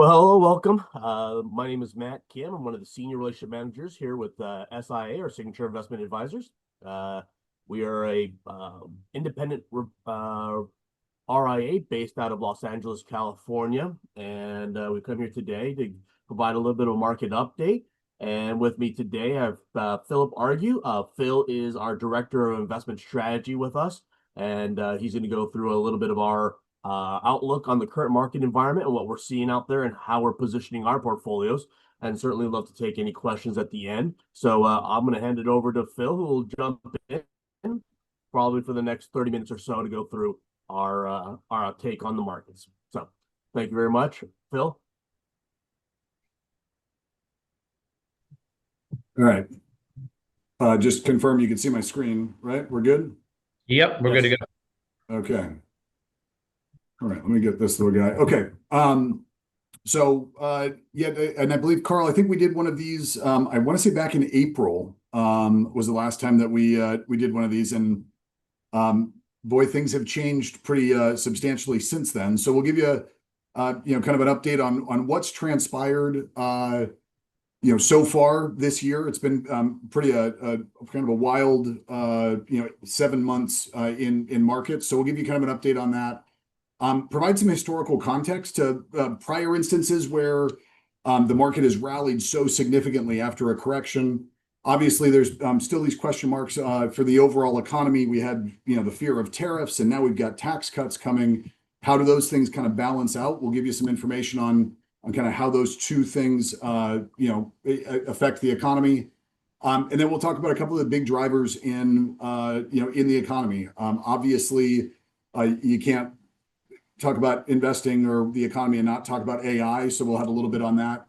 Well, hello, welcome. My name is Matt Kim. I'm one of the senior relationship managers here with SIA, or Signature Investment Advisors. Uh, we are a independent RIA based out of Los Angeles, California, and we come here today to provide a little bit of a market update. And with me today, I have Philip Argue. Phil is our director of investment strategy with us, and he's going to go through a little bit of our outlook on the current market environment and what we're seeing out there and how we're positioning our portfolios. And certainly love to take any questions at the end. So I'm going to hand it over to Phil, who will jump in probably for the next 30 minutes or so to go through our take on the markets. So thank you very much, Phil. All right. Just confirm you can see my screen, right? We're good? Yep, we're good to go. Okay. All right, let me get this little guy. Okay. Yeah, and I believe, Carl, I think we did one of these, I want to say back in April, was the last time that we did one of these. And boy, things have changed pretty substantially since then. So we'll give you kind of an update on what's transpired so far this year. It's been pretty kind of a wild 7 months in markets. So we'll give you kind of an update on that. Provide some historical context to prior instances where the market has rallied so significantly after a correction. Obviously, there's still these question marks for the overall economy. We had the fear of tariffs, and now we've got tax cuts coming. How do those things kind of balance out? We'll give you some information on kind of how those two things affect the economy. And then we'll talk about a couple of the big drivers in the economy. Obviously, you can't talk about investing or the economy and not talk about AI. So we'll have a little bit on that.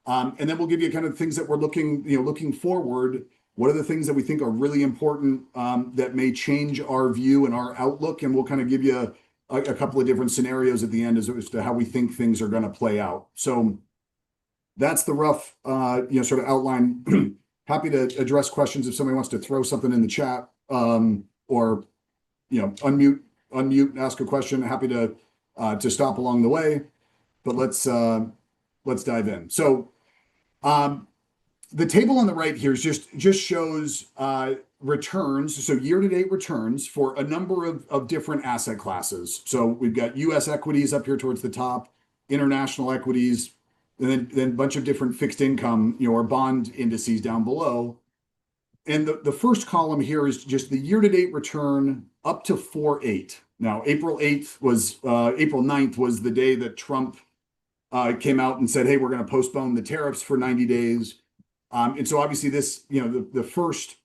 And then we'll give you kind of things that we're looking forward. What are the things that we think are really important that may change our view and our outlook? And we'll kind of give you a couple of different scenarios at the end as to how we think things are going to play out. So that's the rough, sort of outline. Happy to address questions if somebody wants to throw something in the chat or unmute, ask a question. Happy to stop along the way, but let's dive in. So the table on the right here is just shows returns, so year-to-date returns for a number of different asset classes. So we've got U.S. equities up here towards the top, international equities, and then a bunch of different fixed income, or bond indices down below. And the first column here is just the year-to-date return up to 4.8. Now, April 9th was the day that Trump came out and said, hey, we're going to postpone the tariffs for 90 days. And so obviously this, the first,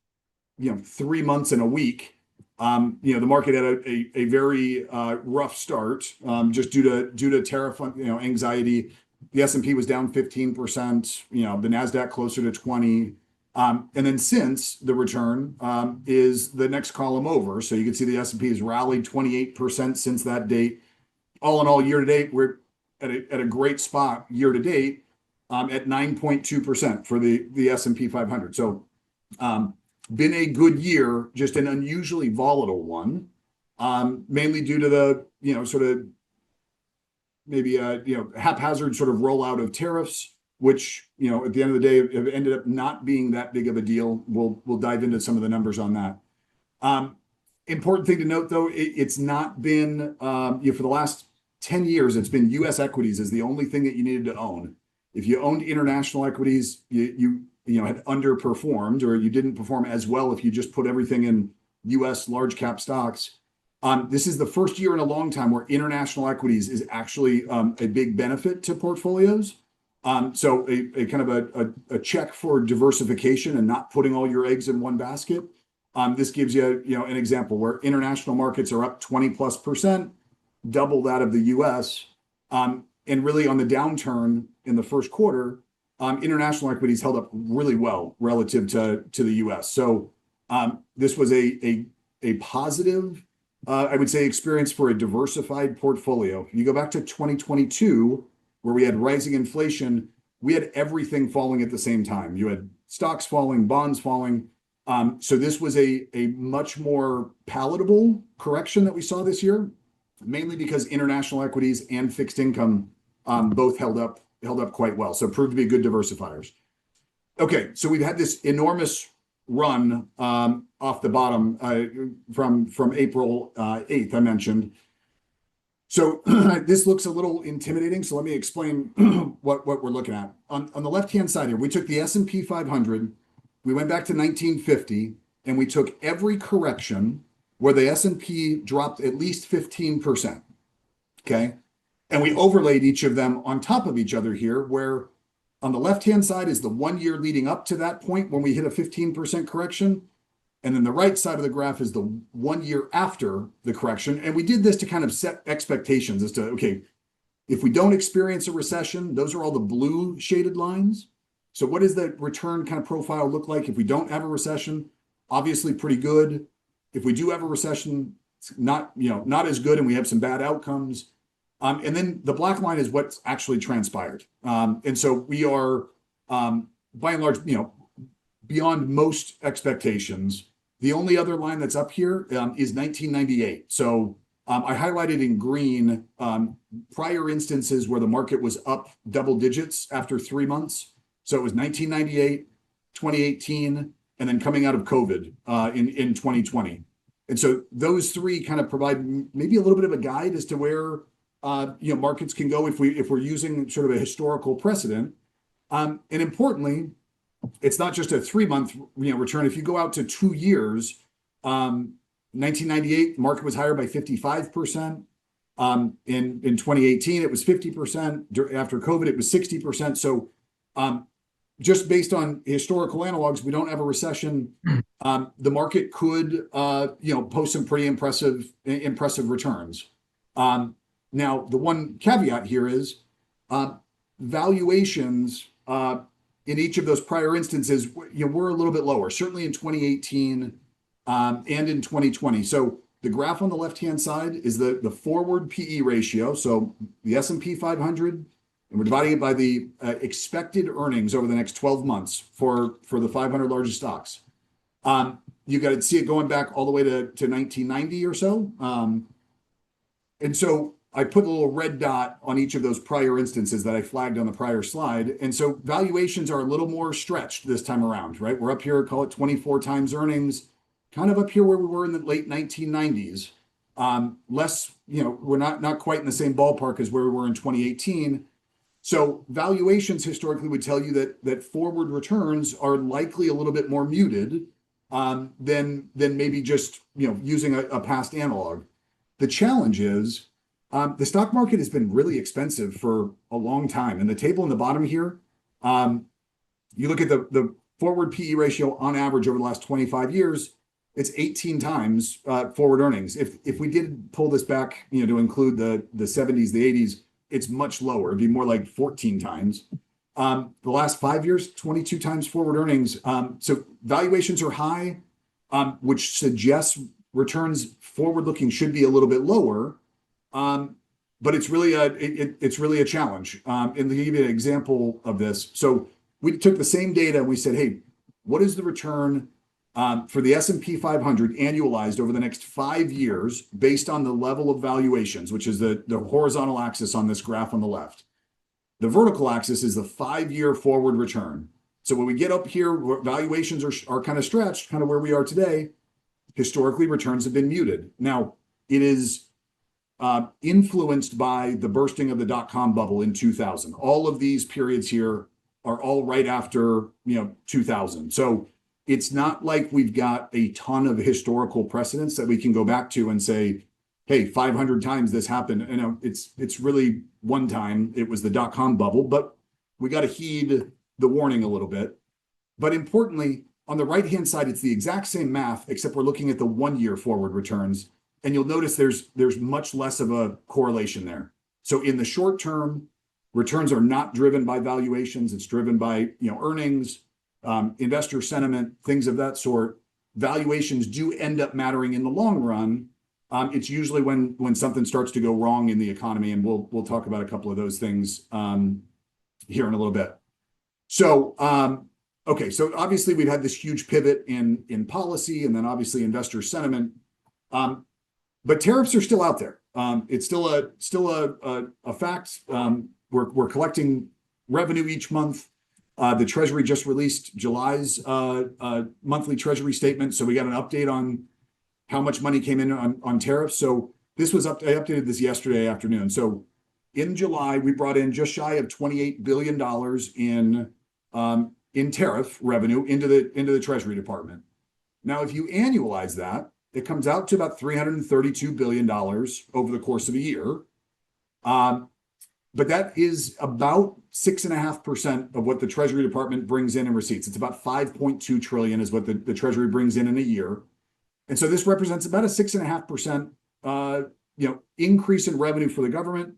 3 months and a week, the market had a very rough start just due to tariff, anxiety. The S&P was down 15%, the NASDAQ closer to 20. And then since the return is the next column over. So you can see the S&P has rallied 28% since that date. All in all, year to date, we're at a great spot year to date at 9.2% for the S&P 500. So been a good year, just an unusually volatile one, mainly due to the, sort of maybe, haphazard sort of rollout of tariffs, which, at the end of the day have ended up not being that big of a deal. We'll dive into some of the numbers on that. Important thing to note, though, it's not been, for the last 10 years, it's been U.S. equities is the only thing that you needed to own. If you owned international equities, you had underperformed, or you didn't perform as well if you just put everything in U.S. large cap stocks. This is the first year in a long time where international equities is actually a big benefit to portfolios. So a kind of a check for diversification and not putting all your eggs in one basket. This gives you, an example where international markets are up 20+%, double that of the U.S. And really on the downturn in the first quarter, international equities held up really well relative to the U.S. So this was a positive, I would say, experience for a diversified portfolio. If you go back to 2022, where we had rising inflation, we had everything falling at the same time. You had stocks falling, bonds falling. So this was a much more palatable correction that we saw this year, mainly because international equities and fixed income both held up held up quite well. So proved to be good diversifiers. Okay, so we've had this enormous run off the bottom from April 8th, I mentioned. So this looks a little intimidating. So let me explain what we're looking at. On the left-hand side here, we took the S&P 500, we went back to 1950, and we took every correction where the S&P dropped at least 15%, okay? And we overlaid each of them on top of each other here, where on the left-hand side is the 1 year leading up to that point when we hit a 15% correction. And then the right side of the graph is the 1 year after the correction. And we did this to kind of set expectations as to, okay, if we don't experience a recession, those are all the blue shaded lines. So what does the return kind of profile look like if we don't have a recession? Obviously pretty good. If we do have a recession, it's not as good and we have some bad outcomes. And then the black line is what's actually transpired. And so we are, by and large, beyond most expectations. The only other line that's up here is 1998. So I highlighted in green prior instances where the market was up double digits after 3 months. So it was 1998, 2018, and then coming out of COVID in 2020. And so those three kind of provide maybe a little bit of a guide as to where markets can go if we're using sort of a historical precedent. And importantly, it's not just a 3-month return. If you go out to 2 years, 1998, the market was higher by 55%. In 2018, it was 50%. After COVID, it was 60%. So just based on historical analogs, we don't have a recession. The market could post some pretty impressive returns. Now, the one caveat here is valuations in each of those prior instances, were a little bit lower, certainly in 2018 and in 2020. So the graph on the left-hand side is the forward PE ratio. So the S&P 500, and we're dividing it by the expected earnings over the next 12 months for the 500 largest stocks. You got to see it going back all the way to 1990 or so. And so I put a little red dot on each of those prior instances that I flagged on the prior slide. And so valuations are a little more stretched this time around, right? We're up here, call it 24 times earnings, kind of up here where we were in the late 1990s. Less, we're not quite in the same ballpark as where we were in 2018. So valuations historically would tell you that forward returns are likely a little bit more muted than maybe just, using a past analog. The challenge is, the stock market has been really expensive for a long time. And the table in the bottom here, you look at the forward PE ratio on average over the last 25 years, it's 18 times forward earnings. If we did pull this back, to include the 70s, the 80s, it's much lower. It'd be more like 14 times. The last 5 years, 22 times forward earnings. So valuations are high, which suggests returns forward-looking should be a little bit lower. But it's really a challenge. And to give you an example of this, so we took the same data and we said, hey, what is the return for the S&P 500 annualized over the next 5 years based on the level of valuations, which is the horizontal axis on this graph on the left. The vertical axis is the 5-year forward return. So when we get up here, valuations are kind of stretched, kind of where we are today. Historically, returns have been muted. Now, it is influenced by the bursting of the dot-com bubble in 2000. All of these periods here are all right after 2000. So it's not like we've got a ton of historical precedents that we can go back to and say, hey, 500 times this happened. It's really one time. It was the dot-com bubble, but we got to heed the warning a little bit. But importantly, on the right-hand side, it's the exact same math, except we're looking at the 1 year forward returns. And you'll notice there's much less of a correlation there. So in the short term, returns are not driven by valuations. It's driven by earnings, investor sentiment, things of that sort. Valuations do end up mattering in the long run. It's usually when something starts to go wrong in the economy, and we'll talk about a couple of those things here in a little bit. So okay, so obviously we've had this huge pivot in policy, and then obviously investor sentiment. But tariffs are still out there. It's still a fact. We're collecting revenue each month. The Treasury just released July's monthly Treasury statement, so we got an update on how much money came in on tariffs. So this was I updated this yesterday afternoon. So in July, we brought in just shy of $28 billion in tariff revenue into the Treasury Department. Now, if you annualize that, it comes out to about $332 billion over the course of a year. But that is about 6.5% of what the Treasury Department brings in receipts. It's about 5.2 trillion is what the Treasury brings in a year. And so this represents about a 6.5% increase in revenue for the government.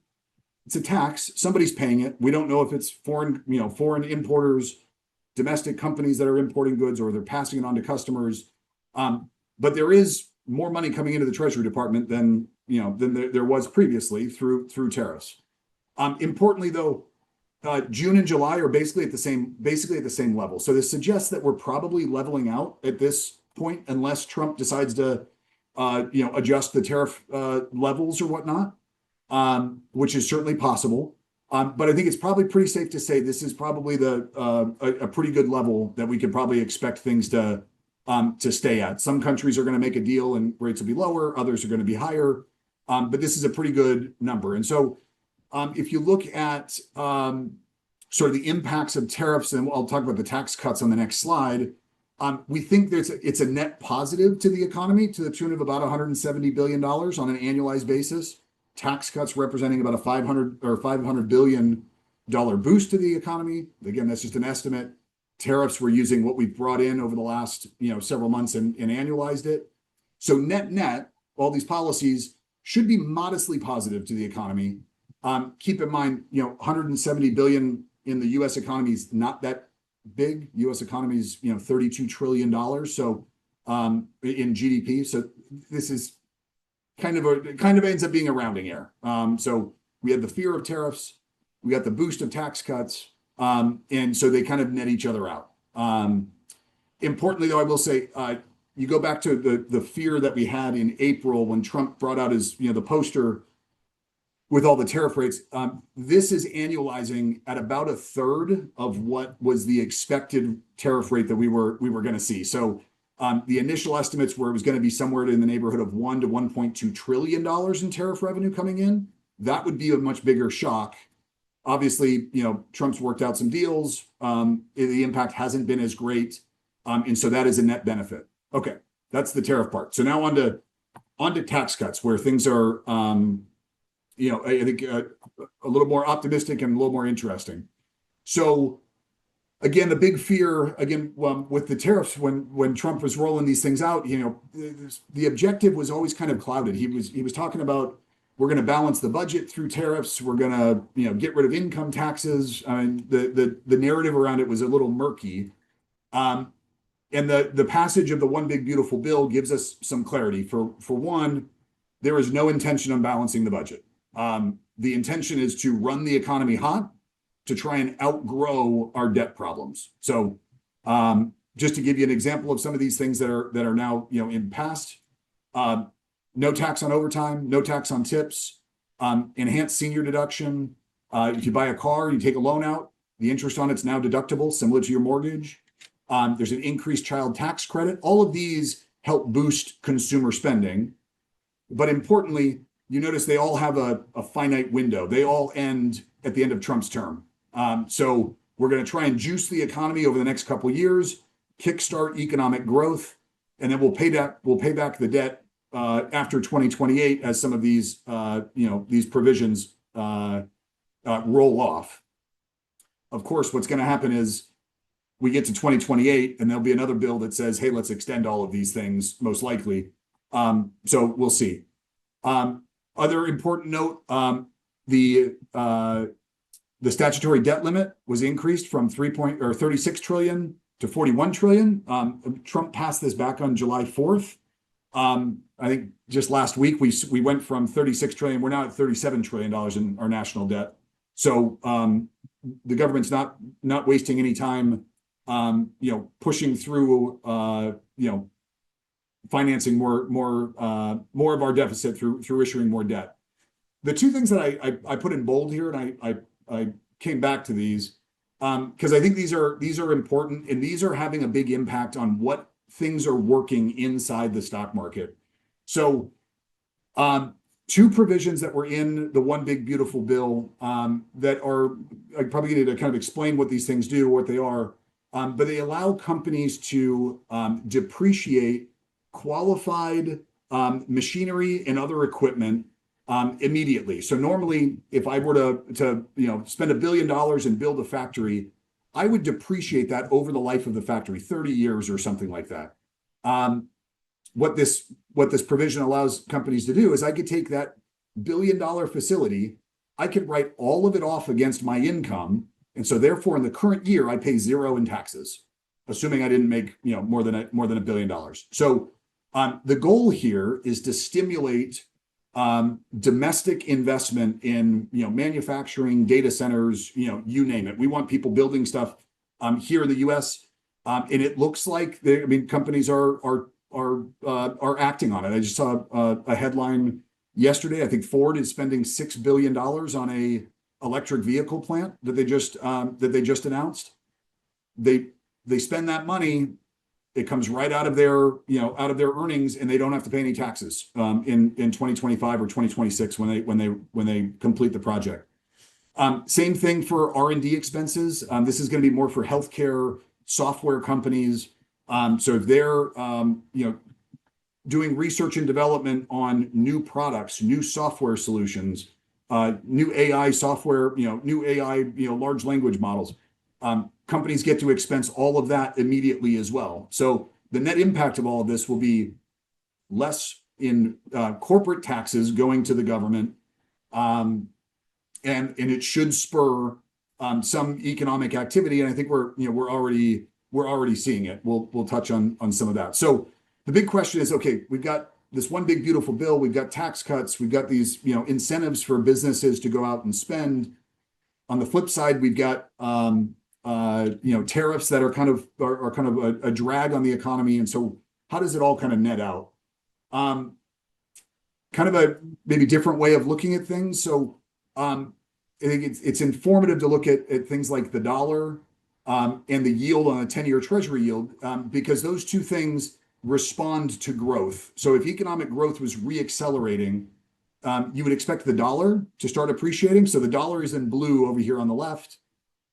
It's a tax. Somebody's paying it. We don't know if it's foreign importers, domestic companies that are importing goods, or they're passing it on to customers. But there is more money coming into the Treasury Department than there was previously through tariffs. Importantly, though, June and July are basically at the same level. So this suggests that we're probably leveling out at this point, unless Trump decides to adjust the tariff levels or whatnot, which is certainly possible. But I think it's probably pretty safe to say this is probably a pretty good level that we could probably expect things to stay at. Some countries are going to make a deal and rates will be lower, others are going to be higher, but this is a pretty good number. And so if you look at sort of the impacts of tariffs, and I'll talk about the tax cuts on the next slide, we think it's a net positive to the economy to the tune of about $170 billion on an annualized basis. Tax cuts representing about a $500 billion boost to the economy. Again, that's just an estimate. Tariffs, we're using what we've brought in over the last several months and annualized it. So net, all these policies should be modestly positive to the economy. Keep in mind, $170 billion in the U.S. economy is not that big. U.S. economy is $32 trillion. So in GDP, so this is kind of ends up being a rounding error. So we had the fear of tariffs, we got the boost of tax cuts, and so they kind of net each other out. Importantly, though, I will say, you go back to the fear that we had in April when Trump brought out his the poster with all the tariff rates. This is annualizing at about a third of what was the expected tariff rate that we were going to see. So the initial estimates were it was going to be somewhere in the neighborhood of $1 to $1.2 trillion in tariff revenue coming in. That would be a much bigger shock. Obviously, Trump's worked out some deals. The impact hasn't been as great. And so that is a net benefit. Okay, that's the tariff part. So now on to tax cuts, where things are, I think a little more optimistic and a little more interesting. So again, the big fear, with the tariffs, when Trump was rolling these things out, the objective was always kind of clouded. He was talking about, we're going to balance the budget through tariffs. We're going to, get rid of income taxes. I mean, the narrative around it was a little murky. And the passage of the One Big Beautiful Bill gives us some clarity. For one, there is no intention on balancing the budget. The intention is to run the economy hot, to try and outgrow our debt problems. So just to give you an example of some of these things that are now in past, no tax on overtime, no tax on tips, enhanced senior deduction. If you buy a car, you take a loan out, the interest on it's now deductible, similar to your mortgage. There's an increased child tax credit. All of these help boost consumer spending. But importantly, you notice they all have a finite window. They all end at the end of Trump's term. So we're going to try and juice the economy over the next couple of years, kickstart economic growth, and then we'll pay back the debt after 2028 as some of these these provisions roll off. Of course, what's going to happen is we get to 2028 and there'll be another bill that says, hey, let's extend all of these things, most likely. So we'll see. Other important note, the statutory debt limit was increased from 36 trillion to 41 trillion. Trump passed this back on July 4th. I think just last week we went from 36 trillion. We're now at $37 trillion in our national debt. So the government's not wasting any time, pushing through, financing more of our deficit through issuing more debt. The two things that I put in bold here, and I came back to these. because I think these are important, and these are having a big impact on what things are working inside the stock market. So, two provisions that were in the one big beautiful bill, that are, I probably need to kind of explain what these things do, what they are, but they allow companies to depreciate qualified machinery and other equipment immediately. So normally, if I were to spend $1 billion and build a factory, I would depreciate that over the life of the factory, 30 years or something like that. What this provision allows companies to do is I could take that $1 billion facility, I could write all of it off against my income, and so therefore in the current year I pay zero in taxes, assuming I didn't make more than $1 billion. So the goal here is to stimulate domestic investment in manufacturing, data centers, you name it. We want people building stuff here in the U.S. And it looks like companies are acting on it. I just saw a headline yesterday. I think Ford is spending $6 billion on a electric vehicle plant that they just announced. They spend that money. It comes right out of their earnings, and they don't have to pay any taxes in 2025 or 2026 when they complete the project. Same thing for R&D expenses. This is going to be more for healthcare software companies. So if they're doing research and development on new products, new software solutions, new AI software, new AI, large language models, companies get to expense all of that immediately as well. So the net impact of all of this will be less in corporate taxes going to the government, and it should spur some economic activity. And I think we're already seeing it. We'll touch on some of that. So the big question is, okay, we've got this one big beautiful bill. We've got tax cuts. We've got these incentives for businesses to go out and spend. On the flip side, we've got tariffs that are kind of a drag on the economy. And so how does it all kind of net out? Kind of a maybe different way of looking at things. So I think it's informative to look at things like the dollar and the yield on a 10-year treasury yield, because those two things respond to growth. So if economic growth was reaccelerating, you would expect the dollar to start appreciating. So the dollar is in blue over here on the left.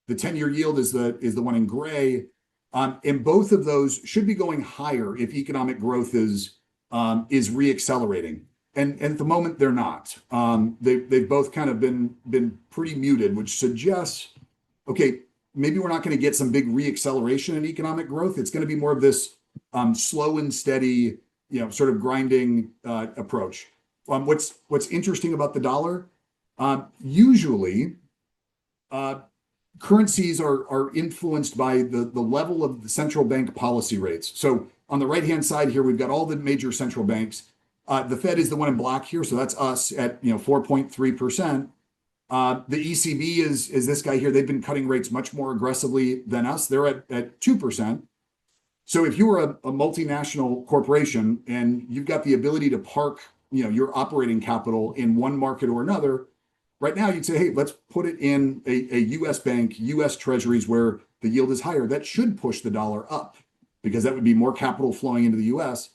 The 10-year yield is the one in gray. And both of those should be going higher if economic growth is reaccelerating. And at the moment, they're not. They've both kind of been pretty muted, which suggests, okay, maybe we're not going to get some big reacceleration in economic growth. It's going to be more of this slow and steady, sort of grinding approach. What's interesting about the dollar? Usually, currencies are influenced by the level of the central bank policy rates. So on the right-hand side here, we've got all the major central banks. The Fed is the one in black here, so that's us at 4.3%. The ECB is this guy here. They've been cutting rates much more aggressively than us. They're at 2%. So if you were a multinational corporation and you've got the ability to park your operating capital in one market or another, right now you'd say, hey, let's put it in a U.S. bank, U.S. treasuries where the yield is higher. That should push the dollar up because that would be more capital flowing into the U.S.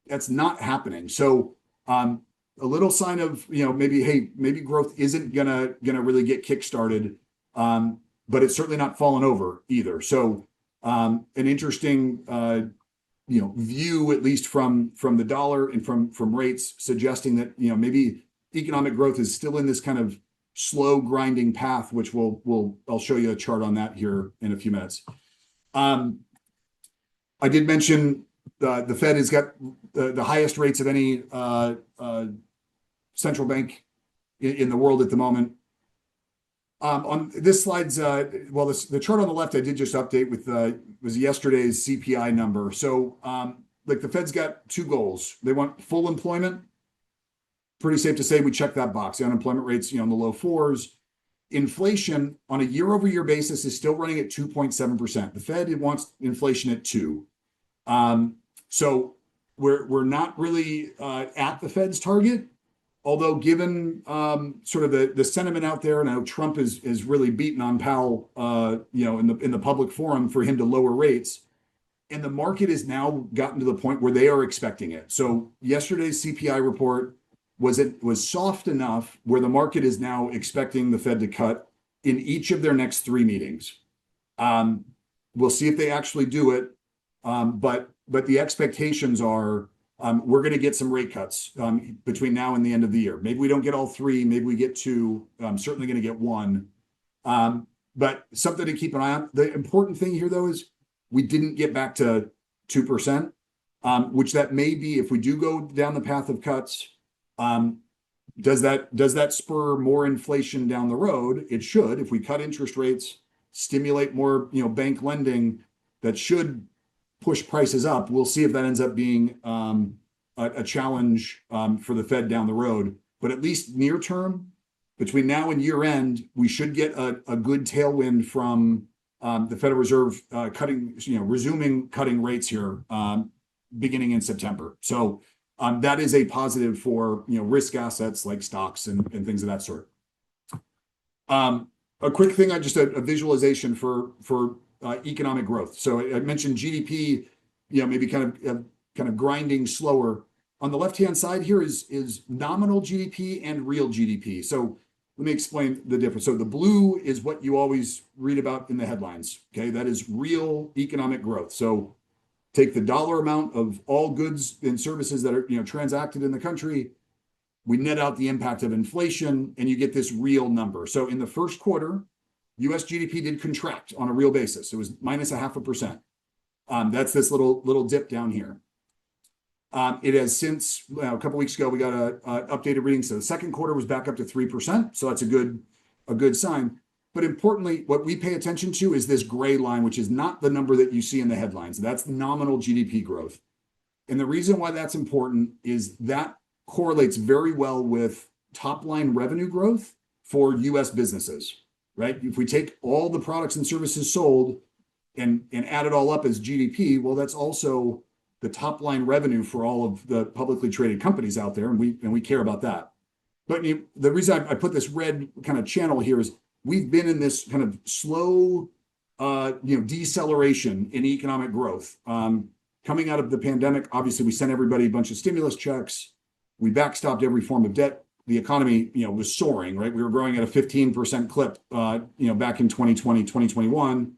That's not happening. So a little sign of maybe growth isn't gonna really get kickstarted, but it's certainly not fallen over either. So an interesting view, at least from the dollar and from rates, suggesting that maybe economic growth is still in this kind of slow grinding path, which I'll show you a chart on that here in a few minutes. I did mention the Fed has got the highest rates of any central bank in the world at the moment. On this slide's, the chart on the left I did just update with was yesterday's CPI number. So the Fed's got two goals. They want full employment. Pretty safe to say we check that box. The unemployment rate's in the low fours. Inflation on a year-over-year basis is still running at 2.7%. The Fed wants inflation at 2%. So we're not really at the Fed's target, although given sort of the sentiment out there, and how Trump is really beaten on Powell, in the public forum for him to lower rates, and the market has now gotten to the point where they are expecting it. So yesterday's CPI report was soft enough where the market is now expecting the Fed to cut in each of their next 3 meetings. We'll see if they actually do it, but the expectations are we're going to get some rate cuts between now and the end of the year. Maybe we don't get all 3, maybe we get 2. I'm certainly going to get 1. But something to keep an eye on. The important thing here, though, is we didn't get back to 2%, which that may be if we do go down the path of cuts. Does that spur more inflation down the road? It should. If we cut interest rates, stimulate more bank lending, that should push prices up. We'll see if that ends up being a challenge for the Fed down the road. But at least near term, between now and year end, we should get a good tailwind from the Federal Reserve resuming cutting rates here beginning in September. So that is a positive for risk assets like stocks and things of that sort. A quick thing, just a visualization for economic growth. So I mentioned GDP, maybe kind of grinding slower. On the left-hand side here is nominal GDP and real GDP. So let me explain the difference. So the blue is what you always read about in the headlines. Okay, that is real economic growth. So take the dollar amount of all goods and services that are transacted in the country. We net out the impact of inflation, and you get this real number. So in the first quarter, U.S. GDP did contract on a real basis. It was minus 0.5%. That's this little dip down here. It has since a couple weeks ago we got a updated reading. So the second quarter was back up to 3%. So that's a good sign. But importantly, what we pay attention to is this gray line, which is not the number that you see in the headlines. That's nominal GDP growth. And the reason why that's important is that correlates very well with top line revenue growth for U.S. businesses, right? If we take all the products and services sold and add it all up as GDP, well, that's also the top line revenue for all of the publicly traded companies out there, and we care about that. But the reason I put this red kind of channel here is we've been in this kind of slow, deceleration in economic growth. Coming out of the pandemic, obviously we sent everybody a bunch of stimulus checks. We backstopped every form of debt. The economy, was soaring, right? We were growing at a 15% clip, back in 2020, 2021.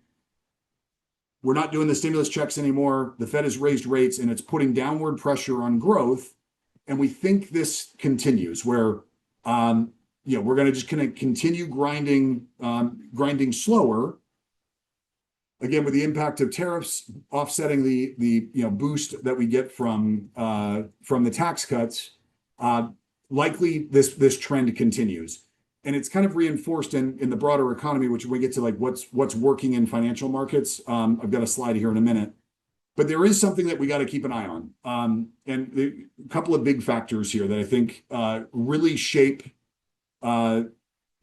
We're not doing the stimulus checks anymore. The Fed has raised rates and it's putting downward pressure on growth. And we think this continues where, we're going to just kind of continue grinding slower. Again, with the impact of tariffs offsetting the boost that we get from the tax cuts, likely this trend continues. And it's kind of reinforced in the broader economy, which we get to like what's working in financial markets. I've got a slide here in a minute, but there is something that we got to keep an eye on. And a couple of big factors here that I think really shape the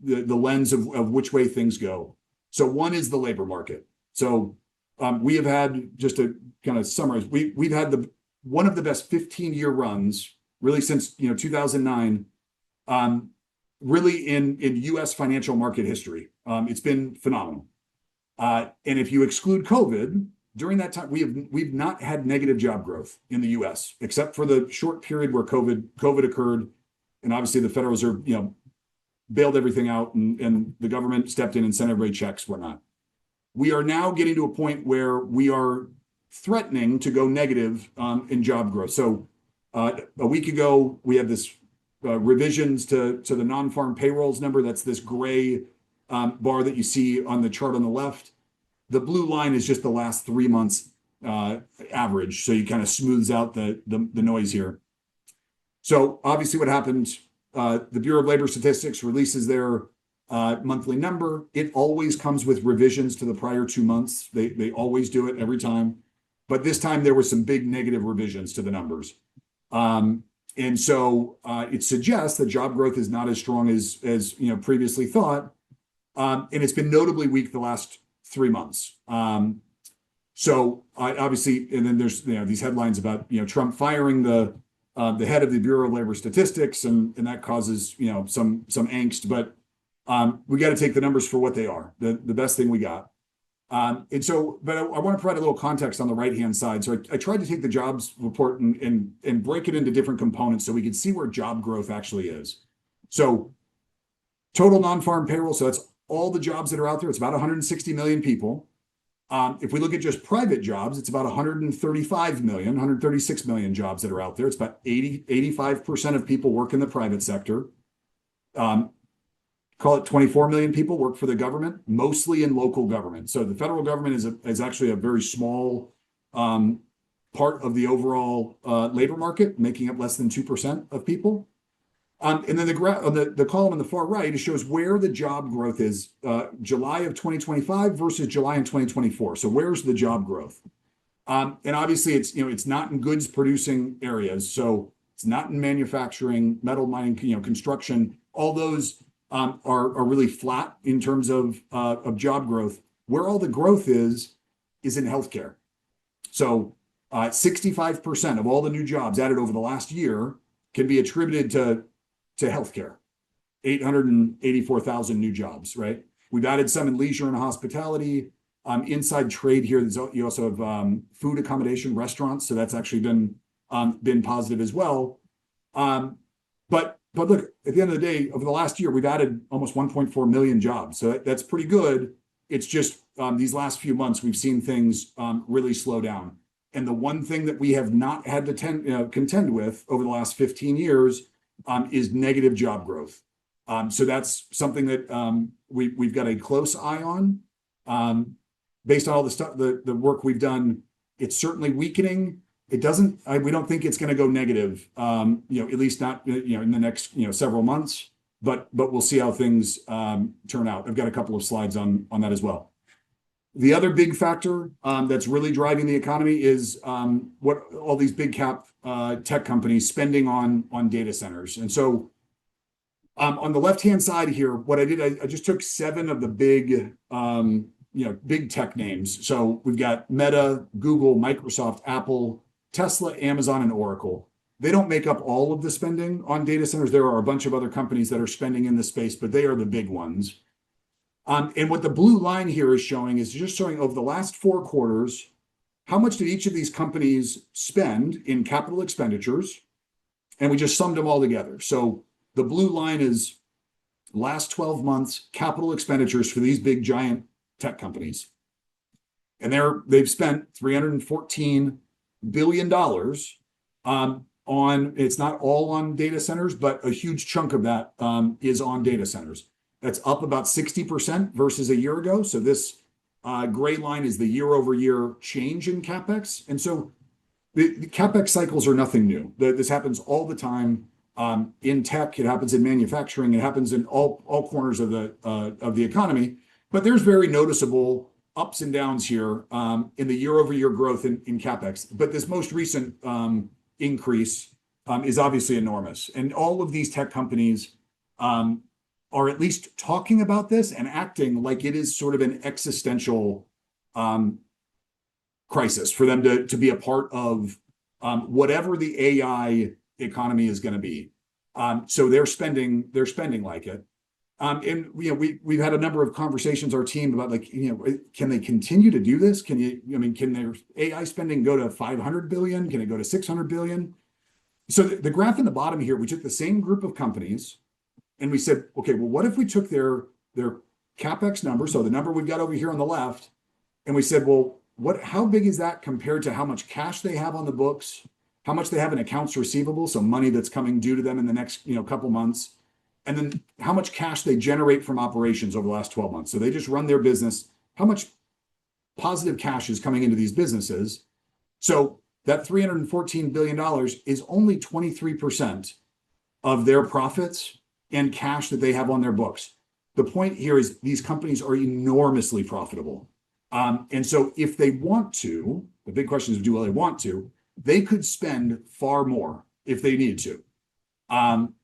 lens of which way things go. So one is the labor market. So we have had, just to kind of summarize, we've had one of the best 15-year runs really since 2009. Really in U.S. financial market history. It's been phenomenal. And if you exclude COVID, during that time, we've not had negative job growth in the U.S., except for the short period where COVID occurred. And obviously the Federal Reserve, bailed everything out and the government stepped in and sent everybody checks, whatnot. We are now getting to a point where we are threatening to go negative in job growth. So a week ago, we had this revisions to the non-farm payrolls number. That's this gray bar that you see on the chart on the left. The blue line is just the last 3 months average. So you kind of smooths out the noise here. So obviously what happened, the Bureau of Labor Statistics releases their monthly number. It always comes with revisions to the prior 2 months. They always do it every time. But this time there were some big negative revisions to the numbers. And so it suggests that job growth is not as strong as previously thought, and it's been notably weak the last 3 months. So obviously, and then there's these headlines about Trump firing the the head of the Bureau of Labor Statistics, and that causes some angst. But we got to take the numbers for what they are, the best thing we got. And so, but I want to provide a little context on the right-hand side. So I tried to take the jobs report and break it into different components so we could see where job growth actually is. So total non-farm payroll, so that's all the jobs that are out there. It's about 160 million people. If we look at just private jobs, it's about 135 million, 136 million jobs that are out there. It's about 85% of people work in the private sector. Call it 24 million people work for the government, mostly in local government. So the federal government is actually a very small part of the overall labor market, making up less than 2% of people. And then the column on the far right, it shows where the job growth is July of 2025 versus July in 2024. So where's the job growth? And obviously it's not in goods producing areas. So it's not in manufacturing, metal mining, construction. All those are really flat in terms of job growth. Where all the growth is in healthcare. So 65% of all the new jobs added over the last year can be attributed to healthcare. 884,000 new jobs, right? We've added some in leisure and hospitality. Inside trade here, you also have food accommodation, restaurants. So that's actually been positive as well. But look, at the end of the day, over the last year, we've added almost 1.4 million jobs. So that's pretty good. It's just these last few months, we've seen things really slow down. And the one thing that we have not had to contend with over the last 15 years is negative job growth. So that's something that we've got a close eye on. Based on all the stuff, the work we've done, it's certainly weakening. It doesn't. We don't think it's going to go negative. At least not in the next several months. But we'll see how things turn out. I've got a couple of slides on that as well. The other big factor that's really driving the economy is what all these big cap tech companies spending on data centers. And so on the left-hand side here, what I did, I just took 7 of the big big tech names. So we've got Meta, Google, Microsoft, Apple, Tesla, Amazon, and Oracle. They don't make up all of the spending on data centers. There are a bunch of other companies that are spending in the space, but they are the big ones. And what the blue line here is showing is just showing over the last 4 quarters, how much did each of these companies spend in capital expenditures? And we just summed them all together. So the blue line is last 12 months capital expenditures for these big giant tech companies. And they've spent $314 billion on, it's not all on data centers, but a huge chunk of that is on data centers. That's up about 60% versus a year ago. So this gray line is the year over year change in CapEx. And so the CapEx cycles are nothing new. This happens all the time in tech. It happens in manufacturing. It happens in all corners of the economy. But there's very noticeable ups and downs here in the year over year growth in CapEx. But this most recent increase is obviously enormous. And all of these tech companies are at least talking about this and acting like it is sort of an existential crisis for them to be a part of whatever the AI economy is going to be. So they're spending like it. And we've had a number of conversations, our team, about can they continue to do this? Can their AI spending go to 500 billion? Can it go to 600 billion? So the graph in the bottom here, we took the same group of companies and we said, okay, well, what if we took their CapEx number, so the number we've got over here on the left, and we said, well, how big is that compared to how much cash they have on the books, how much they have in accounts receivable, so money that's coming due to them in the next couple months, and then how much cash they generate from operations over the last 12 months. So they just run their business. How much positive cash is coming into these businesses? So that $314 billion is only 23% of their profits and cash that they have on their books. The point here is these companies are enormously profitable. And so if they want to, the big question is, do they want to? They could spend far more if they needed to.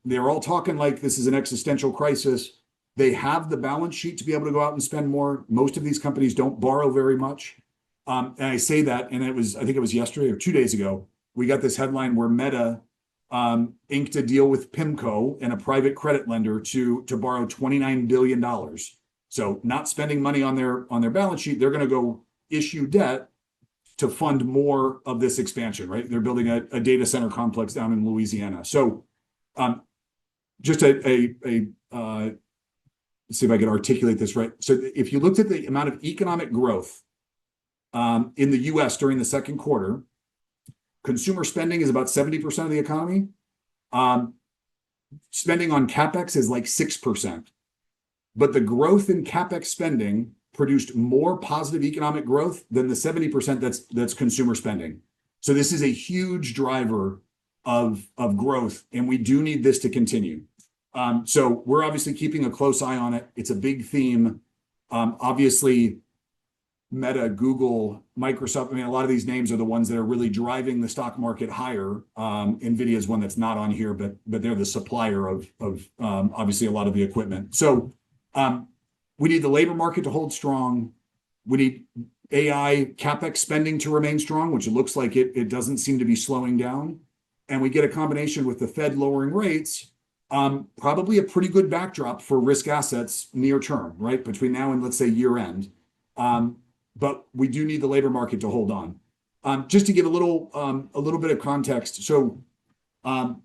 They're all talking like this is an existential crisis. They have the balance sheet to be able to go out and spend more. Most of these companies don't borrow very much. And I say that, and I think it was yesterday or 2 days ago, we got this headline where Meta inked a deal with PIMCO and a private credit lender to borrow $29 billion. So not spending money on their balance sheet, they're going to go issue debt to fund more of this expansion, right? They're building a data center complex down in Louisiana. So just let's see if I can articulate this right. So if you looked at the amount of economic growth in the US during the second quarter, consumer spending is about 70% of the economy. Spending on CapEx is like 6%. But the growth in CapEx spending produced more positive economic growth than the 70% that's consumer spending. So this is a huge driver of growth, and we do need this to continue. So we're obviously keeping a close eye on it. It's a big theme. Obviously, Meta, Google, Microsoft, I mean, a lot of these names are the ones that are really driving the stock market higher. NVIDIA is one that's not on here, but they're the supplier of obviously a lot of the equipment. So we need the labor market to hold strong. We need AI CapEx spending to remain strong, which it looks like it doesn't seem to be slowing down. And we get a combination with the Fed lowering rates, probably a pretty good backdrop for risk assets near term, right? Between now and let's say year end. But we do need the labor market to hold on. Just to give a little bit of context. So what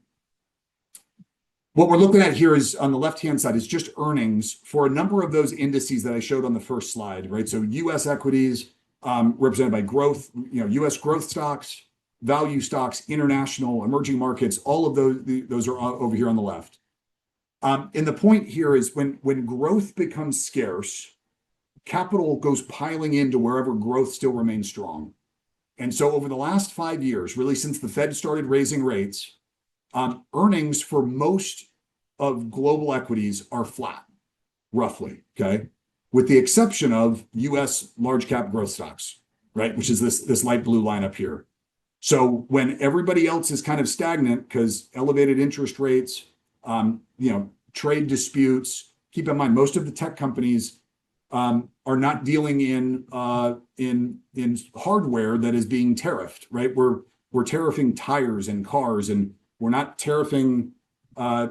we're looking at here is on the left-hand side is just earnings for a number of those indices that I showed on the first slide, right? So U.S. equities represented by growth, U.S. growth stocks, value stocks, international, emerging markets, all of those are over here on the left. And the point here is when growth becomes scarce, capital goes piling into wherever growth still remains strong. And so over the last 5 years, really since the Fed started raising rates, earnings for most of global equities are flat, roughly, okay? With the exception of US large cap growth stocks, right? Which is this light blue line up here. So when everybody else is kind of stagnant because elevated interest rates, trade disputes, keep in mind, most of the tech companies are not dealing in hardware that is being tariffed, right? We're tariffing tires and cars, and we're not tariffing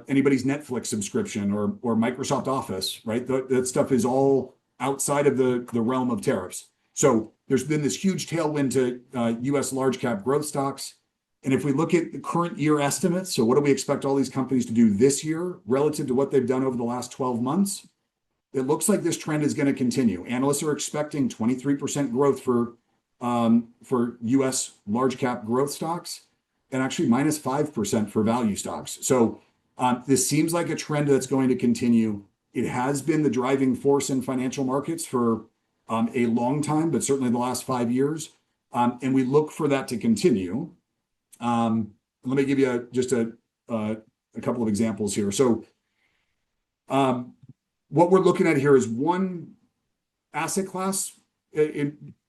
anybody's Netflix subscription or Microsoft Office, right? That stuff is all outside of the realm of tariffs. So there's been this huge tailwind to US large cap growth stocks. And if we look at the current year estimates, so what do we expect all these companies to do this year relative to what they've done over the last 12 months? It looks like this trend is going to continue. Analysts are expecting 23% growth for US large cap growth stocks, and actually minus 5% for value stocks. So this seems like a trend that's going to continue. It has been the driving force in financial markets for a long time, but certainly the last 5 years. And we look for that to continue. Let me give you just a couple of examples here. So what we're looking at here is one asset class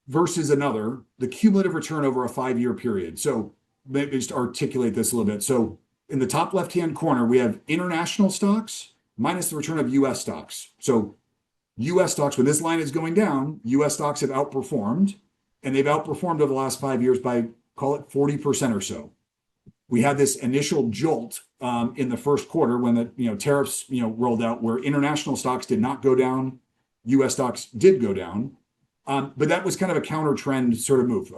versus another, the cumulative return over a 5-year period. So maybe just articulate this a little bit. So in the top left-hand corner, we have international stocks minus the return of US stocks. So US stocks, when this line is going down, US stocks have outperformed, and they've outperformed over the last 5 years by, call it 40% or so. We had this initial jolt in the first quarter when the tariffs rolled out, where international stocks did not go down, US stocks did go down, but that was kind of a counter trend sort of move.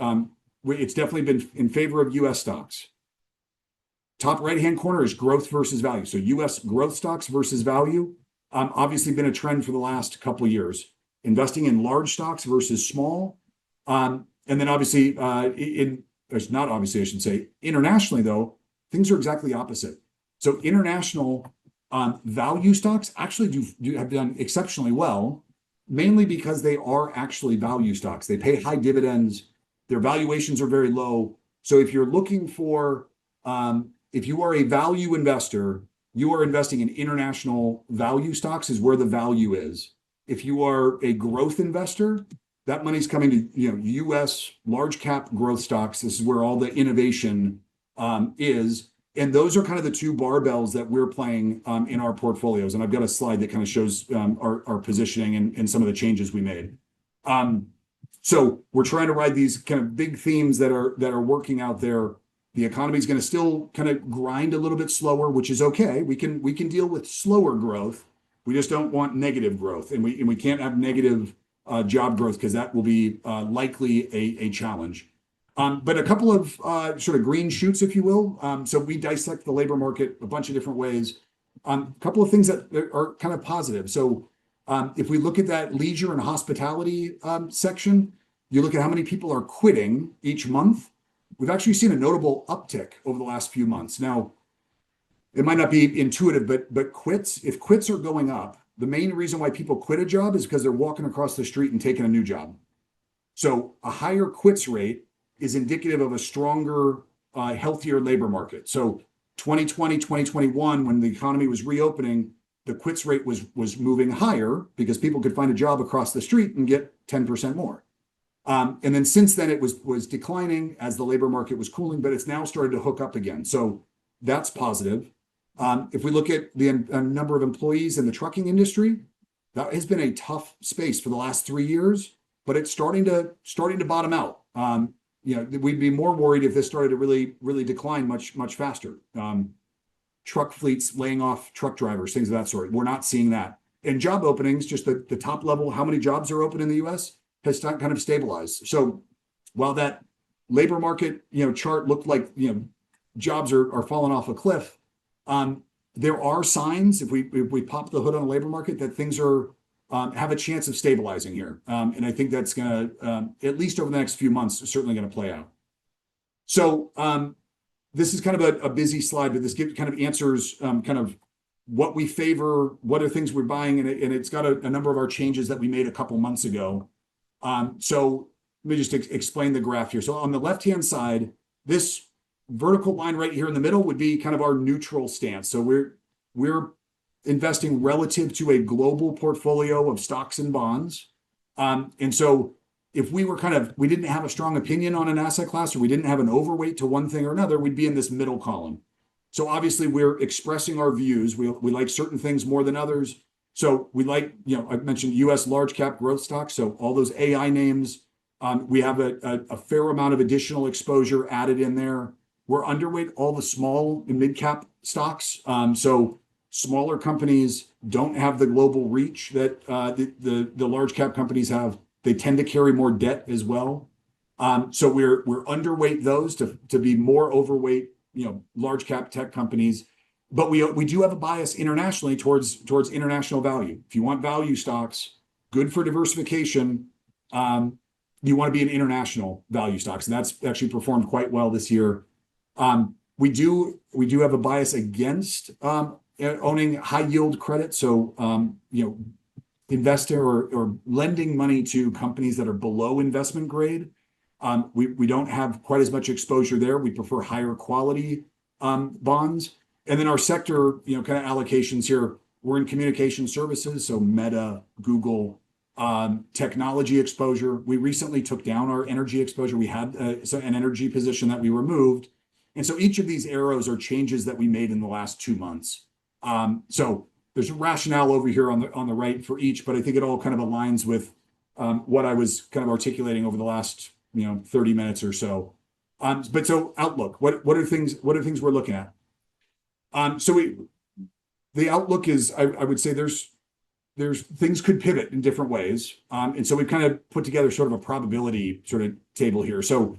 It's definitely been in favor of US stocks. Top right-hand corner is growth versus value. So US growth stocks versus value, obviously been a trend for the last couple of years. Investing in large stocks versus small. And then obviously, not obviously, I should say, internationally though, things are exactly opposite. So international value stocks actually have done exceptionally well, mainly because they are actually value stocks. They pay high dividends. Their valuations are very low. So if you're looking for, if you are a value investor, you are investing in international value stocks is where the value is. If you are a growth investor, that money's coming to US large cap growth stocks. This is where all the innovation is. And those are kind of the two barbells that we're playing in our portfolios. And I've got a slide that kind of shows our positioning and some of the changes we made. So we're trying to ride these kind of big themes that are working out there. The economy is going to still kind of grind a little bit slower, which is okay. We can deal with slower growth. We just don't want negative growth, and we can't have negative job growth because that will be likely a challenge. But a couple of sort of green shoots, if you will. So we dissect the labor market a bunch of different ways. A couple of things that are kind of positive. So if we look at that leisure and hospitality section, you look at how many people are quitting each month. We've actually seen a notable uptick over the last few months. Now, it might not be intuitive, but if quits are going up, the main reason why people quit a job is because they're walking across the street and taking a new job. So a higher quits rate is indicative of a stronger, healthier labor market. So 2020, 2021, when the economy was reopening, the quits rate was moving higher because people could find a job across the street and get 10% more. And then since then, it was declining as the labor market was cooling, but it's now started to hook up again. So that's positive. If we look at the number of employees in the trucking industry, that has been a tough space for the last 3 years, but it's starting to bottom out. We'd be more worried if this started to really decline much faster. Truck fleets laying off truck drivers, things of that sort. We're not seeing that. And job openings, just the top level, how many jobs are open in the U.S. has kind of stabilized. So while that labor market chart looked like jobs are falling off a cliff, there are signs if we pop the hood on the labor market that things are have a chance of stabilizing here. And I think that's going to, at least over the next few months, certainly going to play out. So this is kind of a busy slide, but this kind of answers kind of what we favor, what are things we're buying, and it's got a number of our changes that we made a couple months ago. So let me just explain the graph here. So on the left-hand side, this vertical line right here in the middle would be kind of our neutral stance. So we're investing relative to a global portfolio of stocks and bonds. And so if we didn't have a strong opinion on an asset class, or we didn't have an overweight to one thing or another, we'd be in this middle column. So obviously we're expressing our views. We like certain things more than others. So we like, I've mentioned US large cap growth stocks. So all those AI names, we have a fair amount of additional exposure added in there. We're underweight all the small and mid cap stocks. So smaller companies don't have the global reach that the large cap companies have. They tend to carry more debt as well. So we're underweight those to be more overweight, large cap tech companies. But we do have a bias internationally towards international value. If you want value stocks, good for diversification, you want to be in international value stocks, and that's actually performed quite well this year. We do have a bias against owning high yield credit. So investing or lending money to companies that are below investment grade. We don't have quite as much exposure there. We prefer higher quality bonds. And then our sector, kind of allocations here, we're in communication services, so Meta, Google, technology exposure. We recently took down our energy exposure. We had an energy position that we removed. And so each of these arrows are changes that we made in the last 2 months. So there's a rationale over here on the right for each, but I think it all kind of aligns with what I was kind of articulating over the last 30 minutes or so. But so outlook, what are things we're looking at? The outlook is, I would say there's things could pivot in different ways. And so we've kind of put together sort of a probability sort of table here. So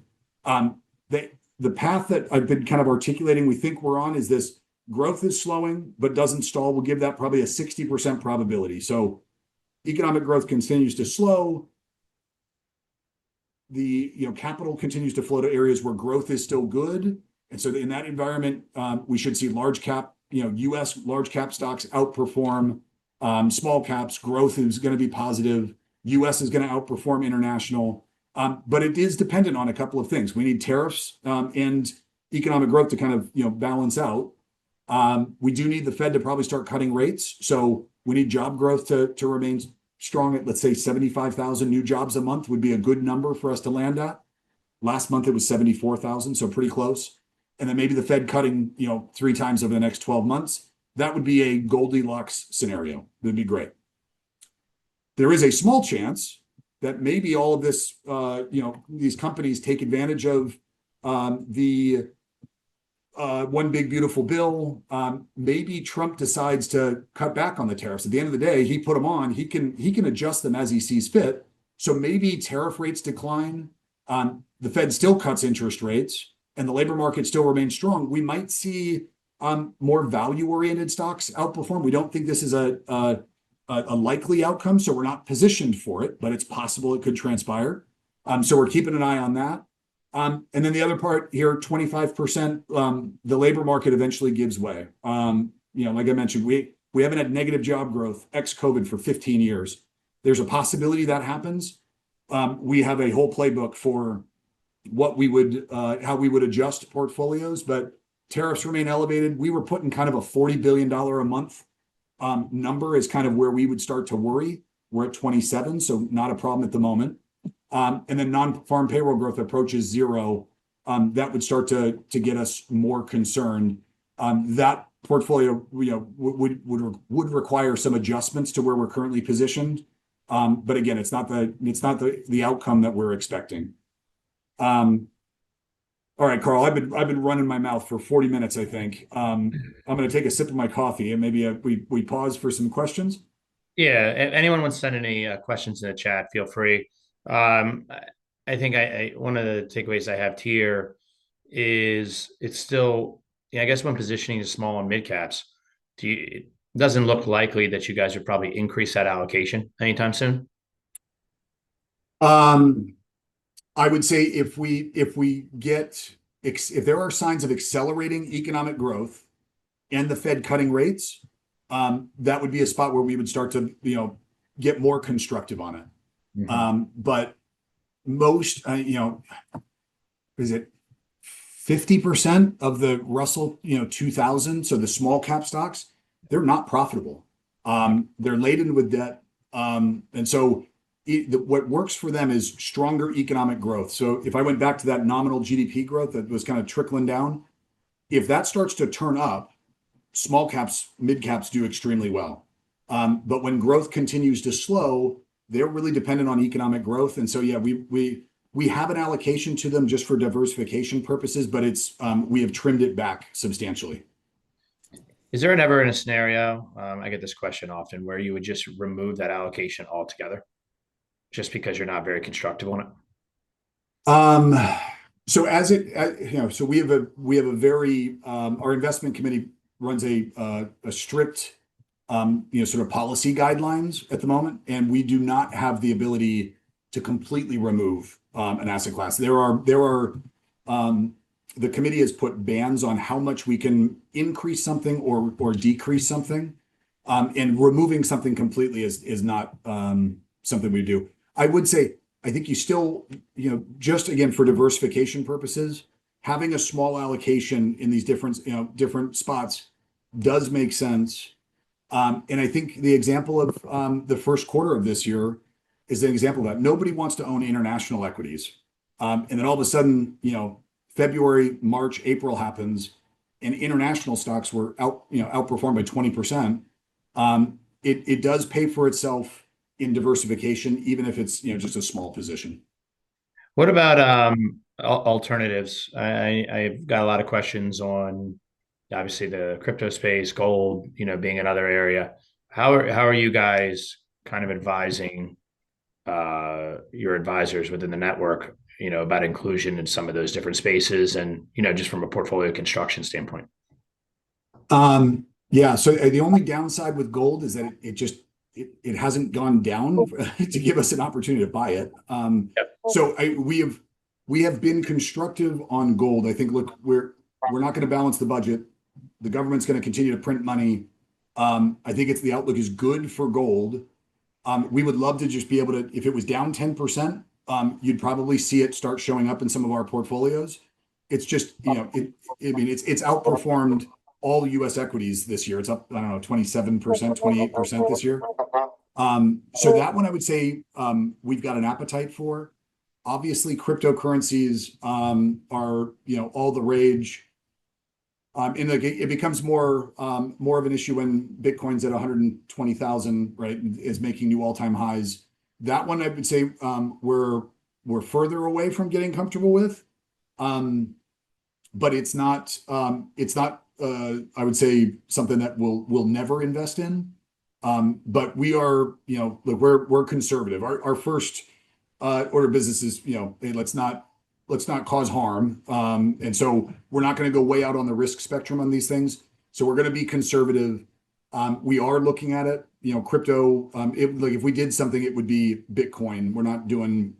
the path that I've been kind of articulating, we think we're on is this: growth is slowing, but doesn't stall. We'll give that probably a 60% probability. So economic growth continues to slow. The capital continues to flow to areas where growth is still good. And so in that environment, we should see large cap, US large cap stocks outperform small caps. Growth is going to be positive. US is going to outperform international. But it is dependent on a couple of things. We need tariffs and economic growth to kind of balance out. We do need the Fed to probably start cutting rates. So we need job growth to remain strong at, let's say, 75,000 new jobs a month would be a good number for us to land at. Last month it was 74,000, so pretty close. And then maybe the Fed cutting 3 times over the next 12 months. That would be a Goldilocks scenario. That'd be great. There is a small chance that maybe all of this, these companies take advantage of the one big beautiful bill. Maybe Trump decides to cut back on the tariffs. At the end of the day, he put them on. He can adjust them as he sees fit. So maybe tariff rates decline. The Fed still cuts interest rates, and the labor market still remains strong. We might see more value-oriented stocks outperform. We don't think this is a likely outcome, so we're not positioned for it, but it's possible it could transpire. So we're keeping an eye on that. And then the other part here, 25%, the labor market eventually gives way. Like I mentioned, we haven't had negative job growth ex-COVID for 15 years. There's a possibility that happens. We have a whole playbook for what we would, how we would adjust portfolios, but tariffs remain elevated. We were putting kind of a $40 billion a month number is kind of where we would start to worry. We're at 27, so not a problem at the moment. And then non-farm payroll growth approaches zero. That would start to get us more concerned. That portfolio, would require some adjustments to where we're currently positioned. But again, it's not the outcome that we're expecting. All right, Carl, I've been running my mouth for 40 minutes, I think. I'm going to take a sip of my coffee and maybe we pause for some questions. Yeah, if anyone wants to send any questions in the chat, feel free. I think one of the takeaways I have here is it's still, I guess when positioning the small and mid caps, it doesn't look likely that you guys would probably increase that allocation anytime soon. I would say if there are signs of accelerating economic growth and the Fed cutting rates, that would be a spot where we would start to, get more constructive on it. Mm-hmm. But most, is it 50% of the Russell, 2000? So the small cap stocks, they're not profitable. They're laden with debt. And so what works for them is stronger economic growth. So if I went back to that nominal GDP growth that was kind of trickling down, if that starts to turn up, small caps, mid caps do extremely well. But when growth continues to slow, they're really dependent on economic growth. And so, yeah, we have an allocation to them just for diversification purposes, but we have trimmed it back substantially. Is there ever in a scenario, I get this question often, where you would just remove that allocation altogether just because you're not very constructive on it? So so we have a very, our investment committee runs a strict, sort of policy guidelines at the moment, and we do not have the ability to completely remove an asset class. There are the committee has put bans on how much we can increase something or decrease something, and removing something completely is not something we do. I would say I think you still, just again for diversification purposes, having a small allocation in these different spots does make sense. And I think the example of the first quarter of this year is an example of that. Nobody wants to own international equities. And then all of a sudden, February, March, April happens, and international stocks were outperformed by 20%. It does pay for itself in diversification, even if it's just a small position. What about alternatives? I've got a lot of questions on obviously the crypto space, gold, being another area. How are you guys kind of advising your advisors within the network, about inclusion in some of those different spaces and, just from a portfolio construction standpoint? Yeah. So the only downside with gold is that it hasn't gone down to give us an opportunity to buy it. Yep. So we have been constructive on gold. I think, look, we're not going to balance the budget. The government's going to continue to print money. I think the outlook is good for gold. We would love to just be able to, if it was down 10%, you'd probably see it start showing up in some of our portfolios. It's just, it's outperformed all U.S. equities this year. It's up, I don't know, 27%, 28% this year. So that one I would say we've got an appetite for. Obviously, cryptocurrencies are, all the rage. And it becomes more of an issue when Bitcoin's at 120,000, right? Is making new all-time highs. That one I would say we're further away from getting comfortable with. but it's not I would say something that we'll never invest in. But we are, look, we're conservative. Our first order of business is, hey, let's not cause harm. And so we're not going to go way out on the risk spectrum on these things. So we're going to be conservative. We are looking at it, crypto. Like if we did something, it would be Bitcoin. We're not doing,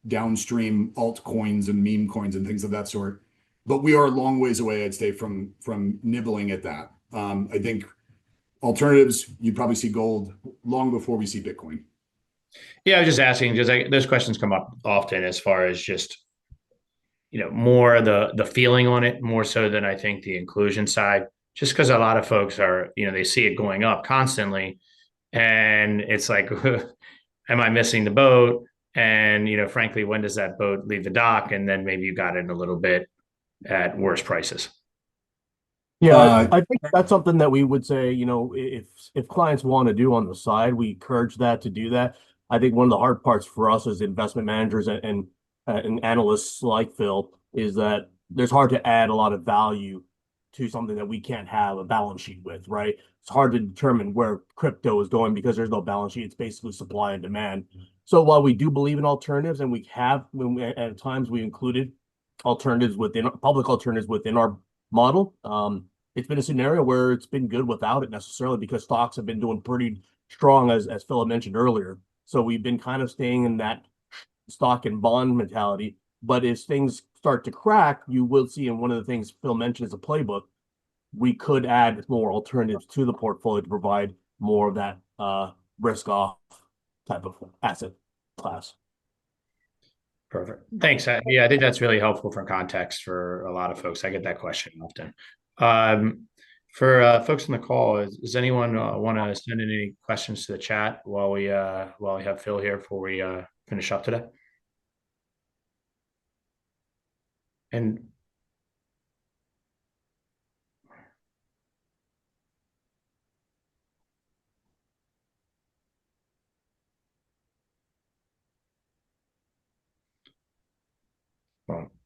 downstream altcoins and meme coins and things of that sort. But we are a long ways away, I'd say, from nibbling at that. I think alternatives, you'd probably see gold long before we see Bitcoin. Yeah, I was just asking because those questions come up often as far as just more the feeling on it, more so than I think the inclusion side. Just because a lot of folks are, they see it going up constantly, and it's like, am I missing the boat? And frankly, when does that boat leave the dock? And then maybe you got it a little bit at worse prices. Yeah, I think that's something that we would say, if clients want to do on the side, we encourage that to do that. I think one of the hard parts for us as investment managers and analysts like Phil is that there's hard to add a lot of value to something that we can't have a balance sheet with, right? It's hard to determine where crypto is going because there's no balance sheet. It's basically supply and demand. So while we do believe in alternatives, and we have, at times we included alternatives within public alternatives within our model, it's been a scenario where it's been good without it necessarily because stocks have been doing pretty strong, as Phil mentioned earlier. So we've been kind of staying in that stock and bond mentality. But as things start to crack, you will see, and one of the things Phil mentioned is a playbook, we could add more alternatives to the portfolio to provide more of that risk off type of asset class. Perfect. Thanks. Yeah, I think that's really helpful for context for a lot of folks. I get that question often. For folks on the call, does anyone want to send in any questions to the chat while we have Phil here before we finish up today? And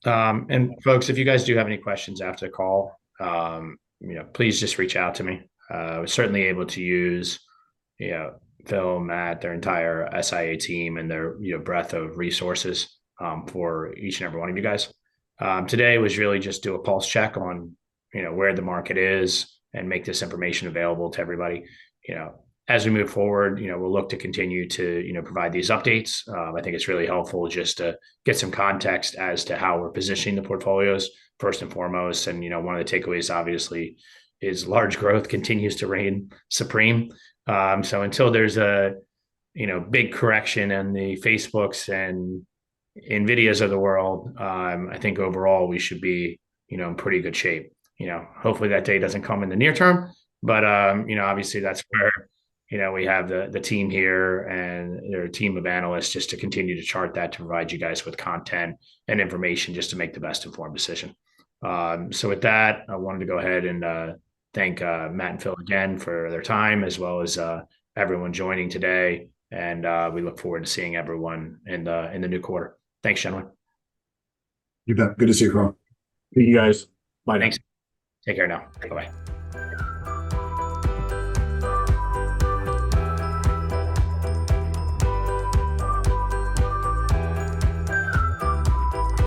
and folks, if you guys do have any questions after the call, please just reach out to me. We're certainly able to use, Phil, Matt, their entire SIA team and their breadth of resources for each and every one of you guys. Today was really just do a pulse check on where the market is and make this information available to everybody. As we move forward, we'll look to continue to provide these updates. I think it's really helpful just to get some context as to how we're positioning the portfolios first and foremost. And one of the takeaways obviously is large growth continues to reign supreme. So until there's a big correction in the Facebooks and NVIDIAs of the world, I think overall we should be in pretty good shape. Hopefully that day doesn't come in the near term, but obviously that's where we have the team here and their team of analysts just to continue to chart that, to provide you guys with content and information just to make the best informed decision. So with that, I wanted to go ahead and thank Matt and Phil again for their time, as well as everyone joining today. And we look forward to seeing everyone in the new quarter. Thanks, gentlemen. You bet. Good to see you, Carl. See you guys. Bye now. Thanks. Take care now. Bye-bye.